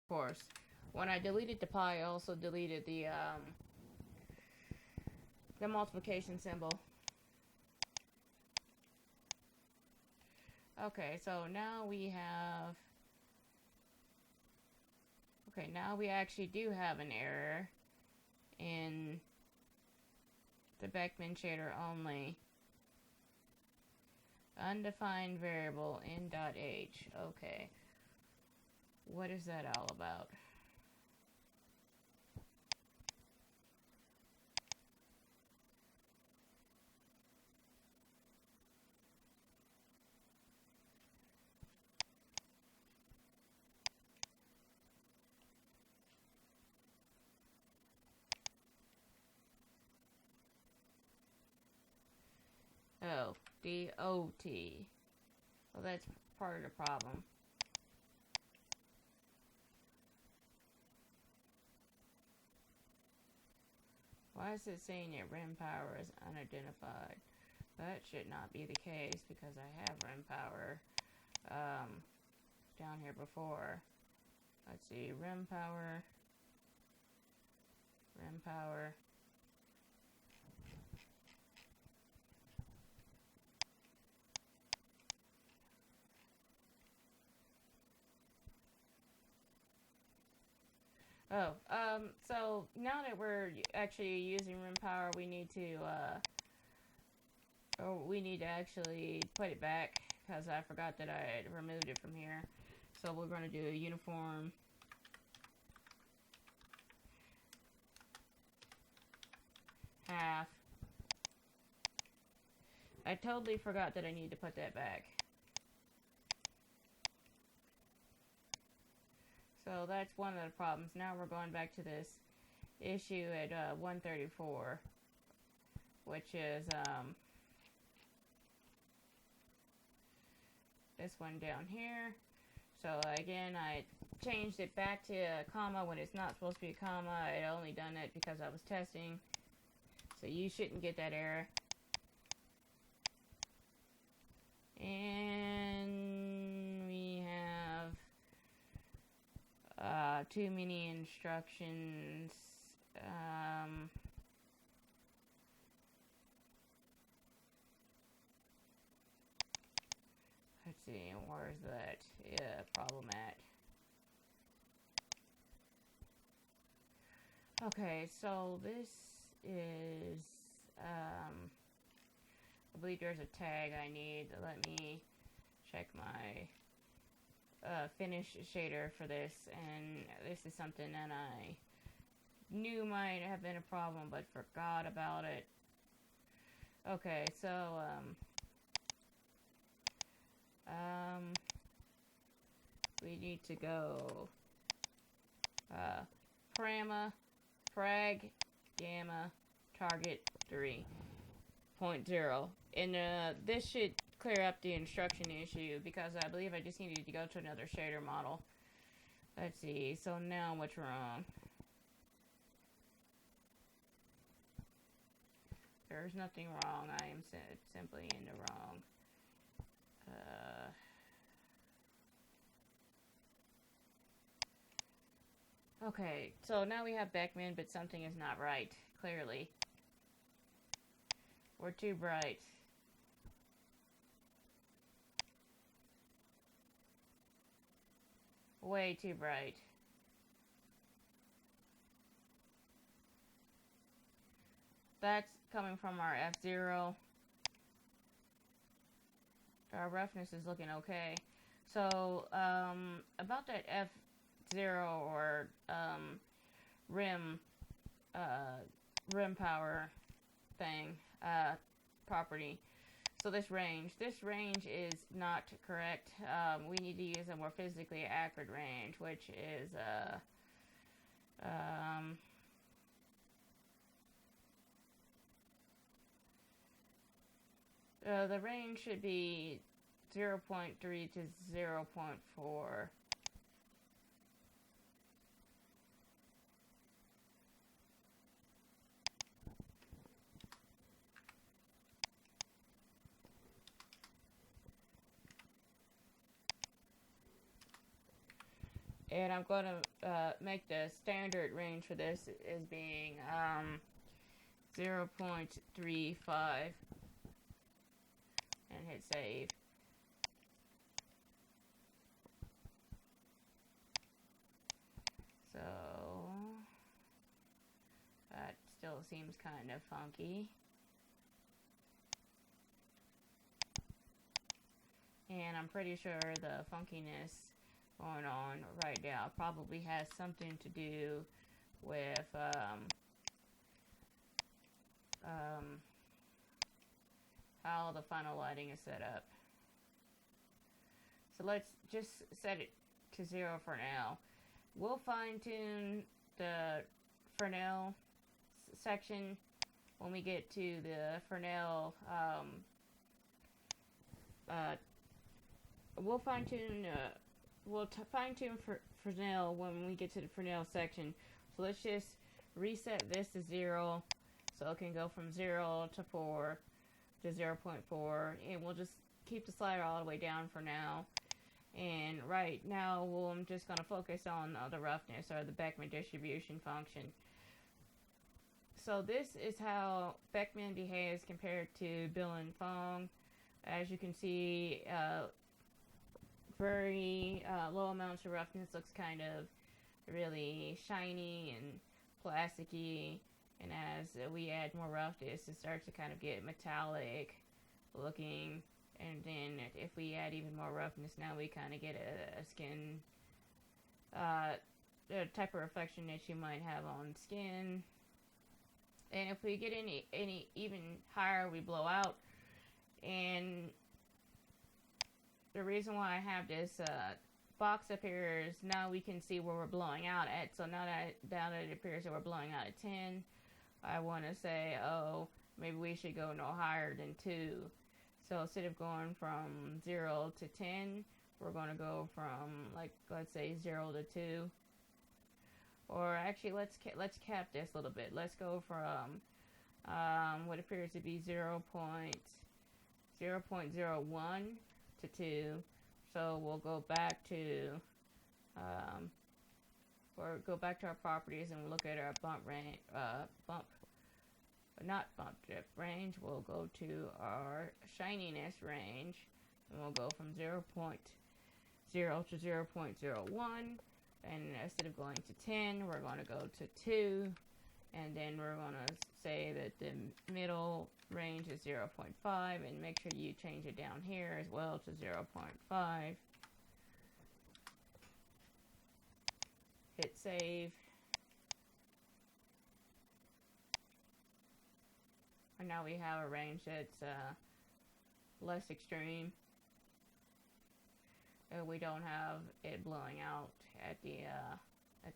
course. When I deleted the pi, I also deleted the multiplication symbol. Okay, so now we have... Okay, now we actually do have an error in the Beckmann shader only. Undefined variable in.h. Okay. What is that all about? Oh, D-O-T. Well, that's part of the problem. Why is it saying that REM power is unidentified? That should not be the case because I have REM power down here before. Let's see, REM power. Oh, so now that we're actually using REM power, we need to actually put it back because I forgot that I had removed it from here. So we're going to do a uniform half. I totally forgot that I need to put that back. So that's one of the problems. Now we're going back to this issue at 134, which is this one down here. So again, I changed it back to a comma when it's not supposed to be a comma. I only done it because I was testing. So you shouldn't get that error. And we have too many instructions. Let's see, where's that problem at? Okay, so this is, I believe there's a tag I need. Let me check my finish shader for this, and this is something that I knew might have been a problem, but forgot about it. Okay, so, we need to go, frag gamma target 3.0, and this should clear up the instruction issue because I believe I just needed to go to another shader model. Let's see, so now what's wrong? There's nothing wrong. I am simply in the wrong. Okay, so now we have Beckmann, but something is not right, clearly. We're too bright. Way too bright. That's coming from our F0. Our roughness is looking okay. So, about that F0 or REM power thing, property. So this range is not correct. We need to use a more physically accurate range, which is the range should be 0.3 to 0.4. And I'm going to make the standard range for this as being 0.35 and hit save. So that still seems kind of funky. And I'm pretty sure the funkiness going on right now probably has something to do with how the final lighting is set up. So let's just set it to 0 for now. We'll fine tune the Fresnel section when we get to the Fresnel. We'll fine tune Fresnel when we get to the Fresnel section. So let's just reset this to 0, so it can go from 0 to 4 to 0.4, and we'll just keep the slider all the way down for now. And right now, I'm just going to focus on the roughness, or the Beckmann distribution function. So this is how Beckmann behaves compared to Bill and Fong. As you can see, very low amounts of roughness, looks kind of really shiny and plasticky, and as we add more roughness, it starts to kind of get metallic looking. And then if we add even more roughness, now we kind of get a skin type of reflection that you might have on skin. And if we get any even higher, we blow out. And the reason why I have this box up here is now we can see where we're blowing out at. So now that it appears that we're blowing out at 10, I want to say, oh, maybe we should go no higher than 2. So instead of going from 0 to 10, we're going to go from, like, let's say 0 to 2. Or actually, let's cap this a little bit. Let's go from what appears to be 0.01 to 2. So we'll go back to our properties and we'll look at our bump drift range. We'll go to our shininess range, and we'll go from 0.0 to 0.01. And instead of going to 10, we're going to go to 2, and then we're going to say that the middle range is 0.5, and make sure you change it down here as well to 0.5. Hit save. And now we have a range that's less extreme. We don't have it blowing out at the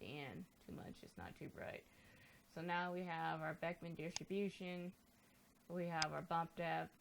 end too much. It's not too bright. So now we have our Beckmann distribution. We have our bump depth.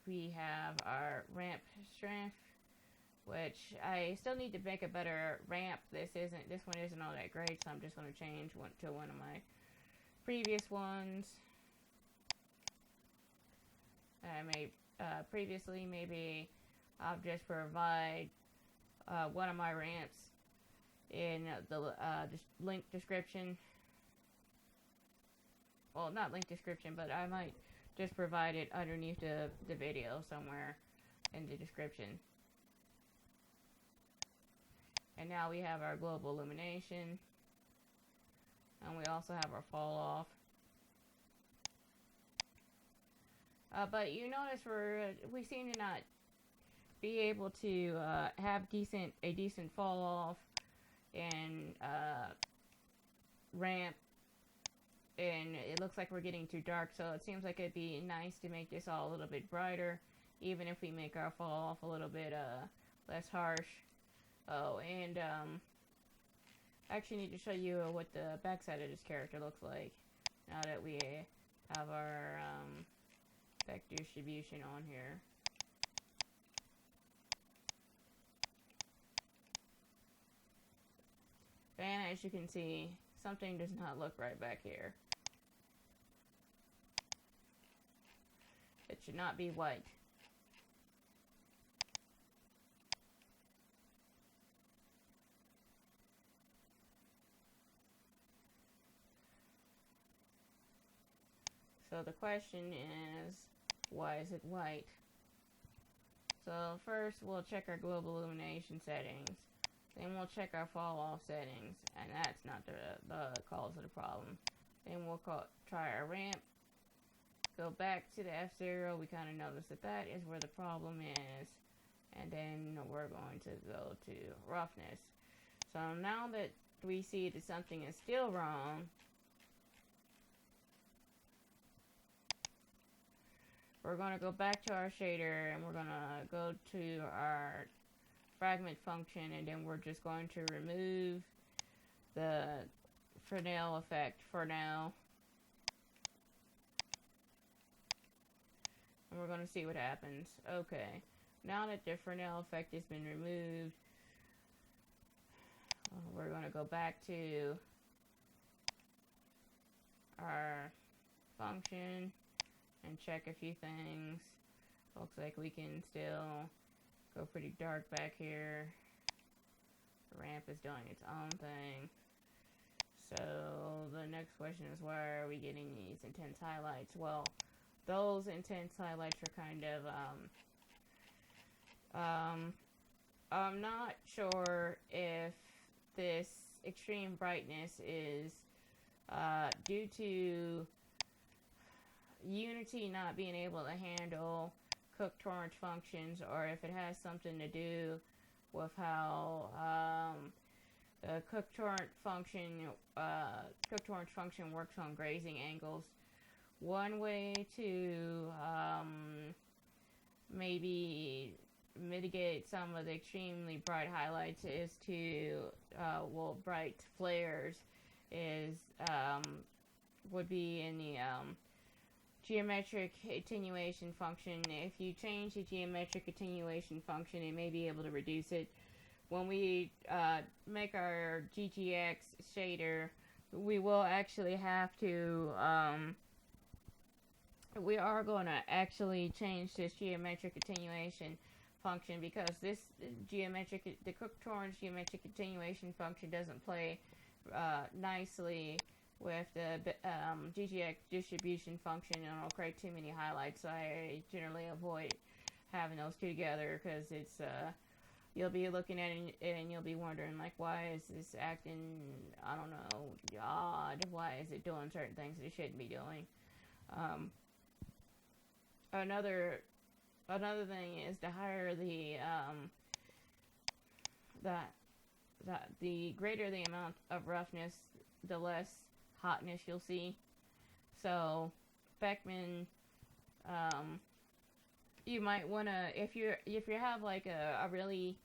We have our ramp strength, which I still need to make a better ramp. This one isn't all that great, so I'm just going to change one to one of my previous ones. Previously, maybe I'll just provide one of my ramps in the link description. Well, not link description, but I might just provide it underneath the video somewhere in the description. And now we have our global illumination. And we also have our fall off. But you notice we seem to not be able to have a decent fall off and ramp, and it looks like we're getting too dark. So it seems like it'd be nice to make this all a little bit brighter, even if we make our fall off a little bit less harsh. Oh, and I actually need to show you what the backside of this character looks like now that we have our Beck distribution on here. And as you can see, something does not look right back here. It should not be white. So the question is, why is it white? So first we'll check our global illumination settings. Then we'll check our fall off settings, and that's not the cause of the problem. Then we'll try our ramp. Go back to the F0. We kind of notice that is where the problem is. And then we're going to go to roughness. So now that we see that something is still wrong, we're going to go back to our shader, and we're going to go to our fragment function, and then we're just going to remove the Fresnel effect for now. And we're going to see what happens. Okay, now that the Fresnel effect has been removed, we're going to go back to our function and check a few things. Looks like we can still go pretty dark back here. The ramp is doing its own thing. So the next question is, why are we getting these intense highlights? Well, those intense highlights are kind of I'm not sure if this extreme brightness is due to Unity not being able to handle cook torrent functions, or if it has something to do with how the cook torrent function works on grazing angles. One way to maybe mitigate some of the extremely bright highlights is to bright flares would be in the geometric attenuation function. If you change the geometric attenuation function, it may be able to reduce it. When we make our GGX shader, we will actually have to we are going to actually change this geometric attenuation function, because this the cook torrent geometric attenuation function doesn't play nicely with the GGX distribution function, and it'll create too many highlights. So I generally avoid having those two together, because it's you'll be looking at it and you'll be wondering, like, why is this acting, I don't know, odd? Why is it doing certain things it shouldn't be doing? Another thing is, the higher the greater the amount of roughness, the less hotness you'll see. So Beckmann, you might want to, if you have like a really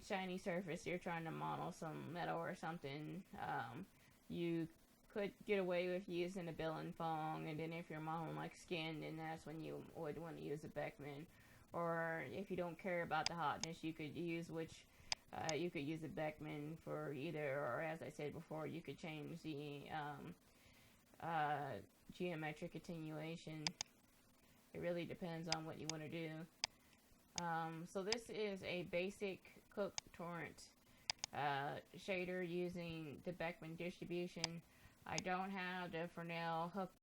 shiny surface, you're trying to model some metal or something, you could get away with using a bill and Fong, and then if you're modeling like skin, then that's when you would want to use a Beckmann. Or if you don't care about the hotness, you could use a Beckmann for either, or as I said before, you could change the geometric attenuation. It really depends on what you want to do. So this is a basic cook torrent shader using the Beckmann distribution. I don't have the Fresnel hooked